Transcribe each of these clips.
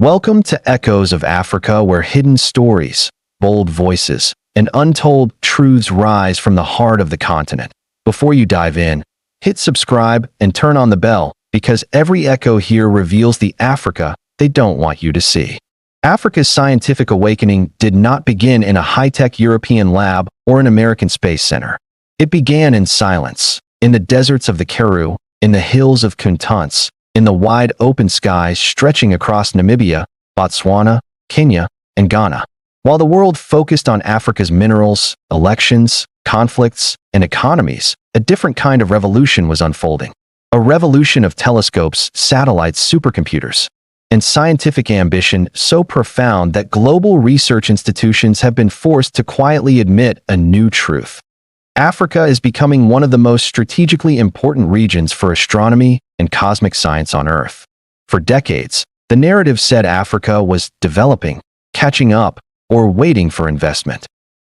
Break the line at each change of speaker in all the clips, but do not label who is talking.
Welcome to Echoes of Africa, where hidden stories, bold voices, and untold truths rise from the heart of the continent. Before you dive in, hit subscribe and turn on the bell, because every echo here reveals the Africa they don't want you to see. Africa's scientific awakening did not begin in a high-tech European lab or an American space center. It began in silence, in the deserts of the Karoo, in the hills of Kuntunz, in the wide open skies stretching across Namibia, Botswana, Kenya, and Ghana. While the world focused on Africa's minerals, elections, conflicts, and economies, a different kind of revolution was unfolding. A revolution of telescopes, satellites, supercomputers, and scientific ambition so profound that global research institutions have been forced to quietly admit a new truth. Africa is becoming one of the most strategically important regions for astronomy and cosmic science on Earth. For decades, the narrative said Africa was developing, catching up, or waiting for investment.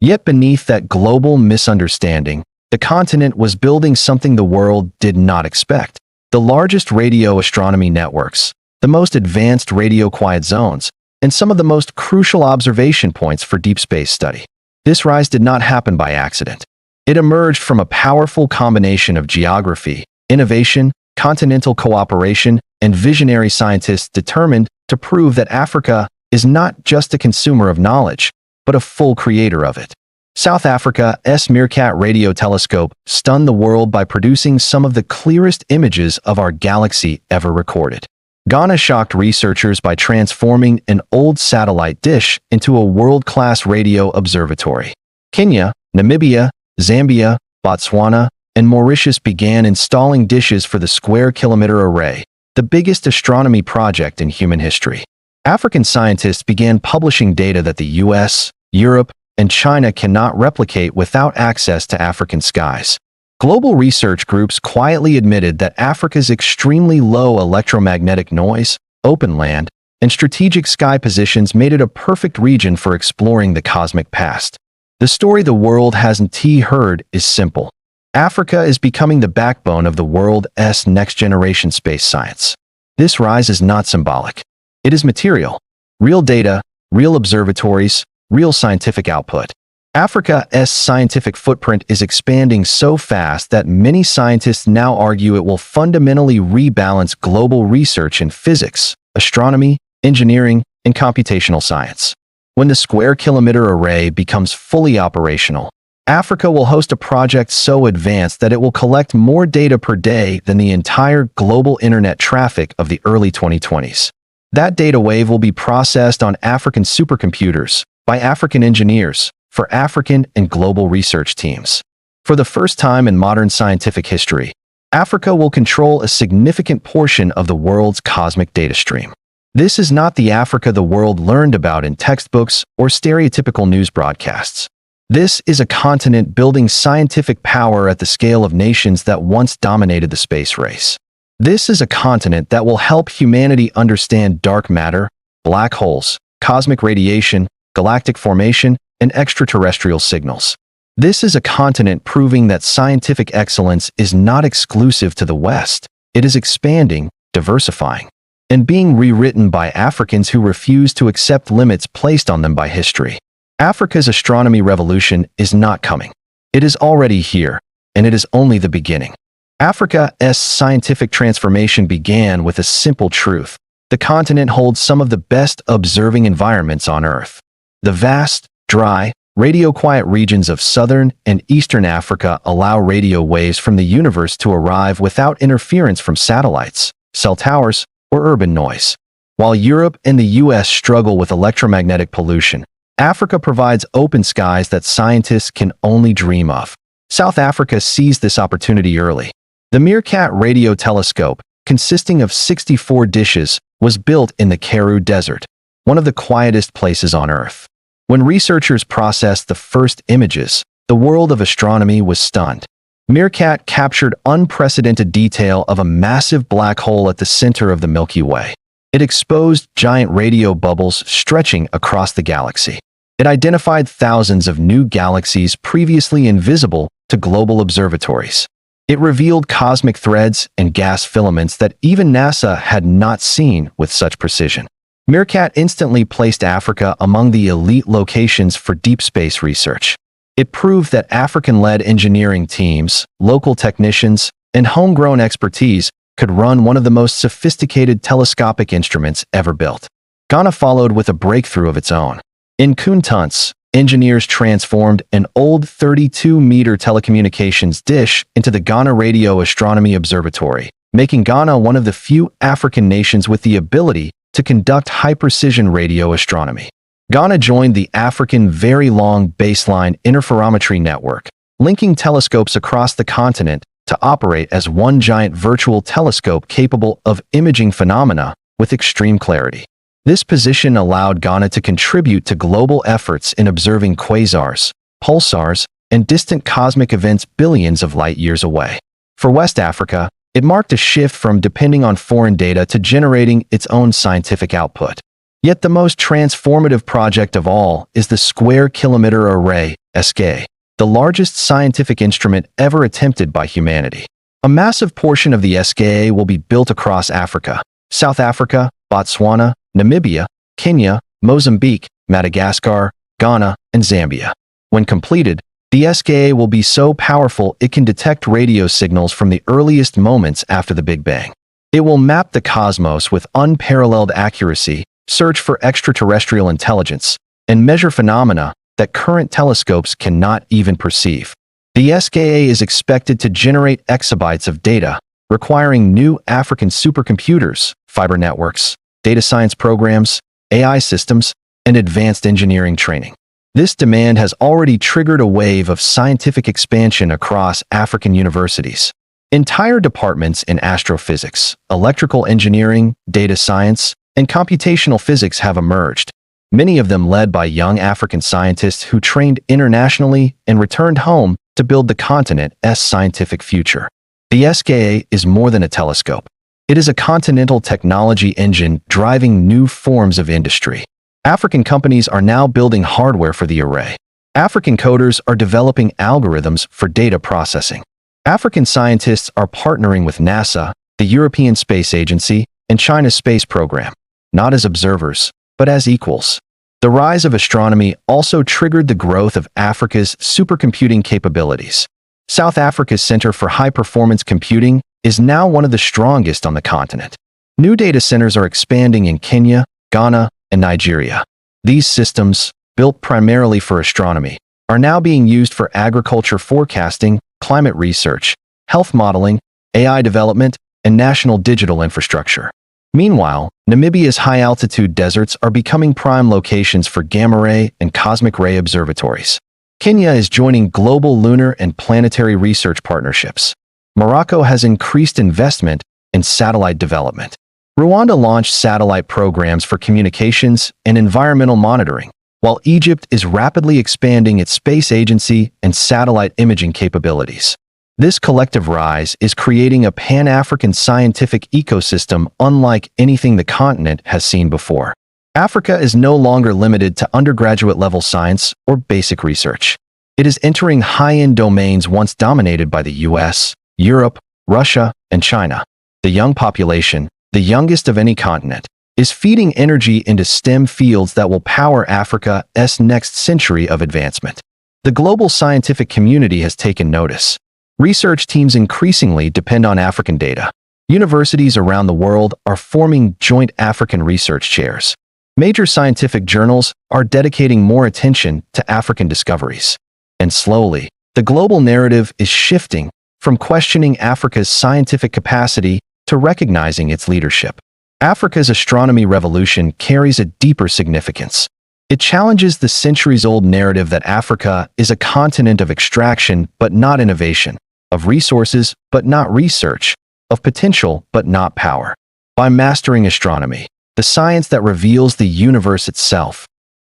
Yet beneath that global misunderstanding, the continent was building something the world did not expect: the largest radio astronomy networks, the most advanced radio quiet zones, and some of the most crucial observation points for deep space study. This rise did not happen by accident. It emerged from a powerful combination of geography, innovation, continental cooperation, and visionary scientists determined to prove that Africa is not just a consumer of knowledge, but a full creator of it. South Africa's Meerkat radio telescope stunned the world by producing some of the clearest images of our galaxy ever recorded. Ghana shocked researchers by transforming an old satellite dish into a world-class radio observatory. Kenya, Namibia, Zambia, Botswana, and Mauritius began installing dishes for the Square Kilometre array, the biggest astronomy project in human history. African scientists began publishing data that the US, Europe, and China cannot replicate without access to African skies. Global research groups quietly admitted that Africa's extremely low electromagnetic noise, open land, and strategic sky positions made it a perfect region for exploring the cosmic past. The story the world hasn't heard is simple. Africa is becoming the backbone of the world's next-generation space science. This rise is not symbolic. It is material. Real data, real observatories, real scientific output. Africa's scientific footprint is expanding so fast that many scientists now argue it will fundamentally rebalance global research in physics, astronomy, engineering, and computational science. When the Square Kilometre array becomes fully operational, Africa will host a project so advanced that it will collect more data per day than the entire global internet traffic of the early 2020s. That data wave will be processed on African supercomputers, by African engineers, for African and global research teams. For the first time in modern scientific history, Africa will control a significant portion of the world's cosmic data stream. This is not the Africa the world learned about in textbooks or stereotypical news broadcasts. This is a continent building scientific power at the scale of nations that once dominated the space race. This is a continent that will help humanity understand dark matter, black holes, cosmic radiation, galactic formation, and extraterrestrial signals. This is a continent proving that scientific excellence is not exclusive to the West. It is expanding, diversifying, and being rewritten by Africans who refuse to accept limits placed on them by history. Africa's astronomy revolution is not coming. It is already here, and it is only the beginning. Africa's scientific transformation began with a simple truth. The continent holds some of the best observing environments on Earth. The vast, dry, radio-quiet regions of southern and eastern Africa allow radio waves from the universe to arrive without interference from satellites, cell towers, or urban noise. While Europe and the US struggle with electromagnetic pollution, Africa provides open skies that scientists can only dream of. South Africa seized this opportunity early. The Meerkat radio telescope, consisting of 64 dishes, was built in the Karoo Desert, one of the quietest places on Earth. When researchers processed the first images, the world of astronomy was stunned. Meerkat captured unprecedented detail of a massive black hole at the center of the Milky Way. It exposed giant radio bubbles stretching across the galaxy. It identified thousands of new galaxies previously invisible to global observatories. It revealed cosmic threads and gas filaments that even NASA had not seen with such precision. Meerkat instantly placed Africa among the elite locations for deep space research. It proved that African-led engineering teams, local technicians, and homegrown expertise could run one of the most sophisticated telescopic instruments ever built. Ghana followed with a breakthrough of its own. In Kuntunts, engineers transformed an old 32-meter telecommunications dish into the Ghana Radio Astronomy Observatory, making Ghana one of the few African nations with the ability to conduct high-precision radio astronomy. Ghana joined the African Very Long Baseline Interferometry Network, linking telescopes across the continent to operate as one giant virtual telescope capable of imaging phenomena with extreme clarity. This position allowed Ghana to contribute to global efforts in observing quasars, pulsars, and distant cosmic events billions of light-years away. For West Africa, it marked a shift from depending on foreign data to generating its own scientific output. Yet the most transformative project of all is the Square Kilometre Array, SK, the largest scientific instrument ever attempted by humanity. A massive portion of the SKA will be built across Africa: South Africa, Botswana, Namibia, Kenya, Mozambique, Madagascar, Ghana, and Zambia. When completed, the SKA will be so powerful it can detect radio signals from the earliest moments after the Big Bang. It will map the cosmos with unparalleled accuracy, search for extraterrestrial intelligence, and measure phenomena that current telescopes cannot even perceive. The SKA is expected to generate exabytes of data, requiring new African supercomputers, fiber networks, data science programs, AI systems, and advanced engineering training. This demand has already triggered a wave of scientific expansion across African universities. Entire departments in astrophysics, electrical engineering, data science, and computational physics have emerged, many of them led by young African scientists who trained internationally and returned home to build the continent's scientific future. The SKA is more than a telescope. It is a continental technology engine driving new forms of industry. African companies are now building hardware for the array. African coders are developing algorithms for data processing. African scientists are partnering with NASA, the European Space Agency, and China's space program, not as observers, but as equals. The rise of astronomy also triggered the growth of Africa's supercomputing capabilities. South Africa's Center for High-Performance Computing is now one of the strongest on the continent. New data centers are expanding in Kenya, Ghana, and Nigeria. These systems, built primarily for astronomy, are now being used for agriculture forecasting, climate research, health modeling, AI development, and national digital infrastructure. Meanwhile, Namibia's high-altitude deserts are becoming prime locations for gamma-ray and cosmic ray observatories. Kenya is joining global lunar and planetary research partnerships. Morocco has increased investment in satellite development. Rwanda launched satellite programs for communications and environmental monitoring, while Egypt is rapidly expanding its space agency and satellite imaging capabilities. This collective rise is creating a Pan-African scientific ecosystem unlike anything the continent has seen before. Africa is no longer limited to undergraduate-level science or basic research. It is entering high-end domains once dominated by the US, Europe, Russia, and China. The young population, the youngest of any continent, is feeding energy into STEM fields that will power Africa's next century of advancement. The global scientific community has taken notice. Research teams increasingly depend on African data. Universities around the world are forming joint African research chairs. Major scientific journals are dedicating more attention to African discoveries. And slowly, the global narrative is shifting from questioning Africa's scientific capacity to recognizing its leadership. Africa's astronomy revolution carries a deeper significance. It challenges the centuries-old narrative that Africa is a continent of extraction but not innovation, of resources but not research, of potential but not power. By mastering astronomy, the science that reveals the universe itself,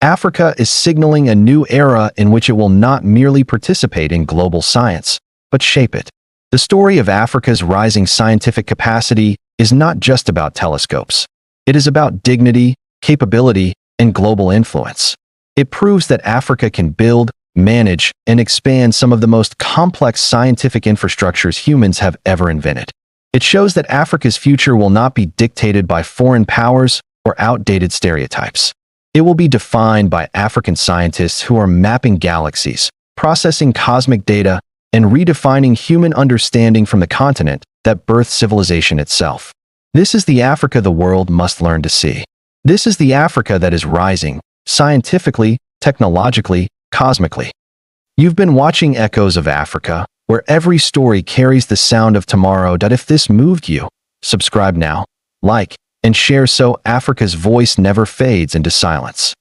Africa is signaling a new era in which it will not merely participate in global science, but shape it. The story of Africa's rising scientific capacity is not just about telescopes. It is about dignity, capability, and global influence. It proves that Africa can build, manage, and expand some of the most complex scientific infrastructures humans have ever invented. It shows that Africa's future will not be dictated by foreign powers, or outdated stereotypes. It will be defined by African scientists who are mapping galaxies, processing cosmic data, and redefining human understanding from the continent that birthed civilization itself. This is the Africa the world must learn to see. This is the Africa that is rising, scientifically, technologically, cosmically. You've been watching Echoes of Africa, where every story carries the sound of tomorrow. If this moved you, subscribe now, like, and share so Africa's voice never fades into silence.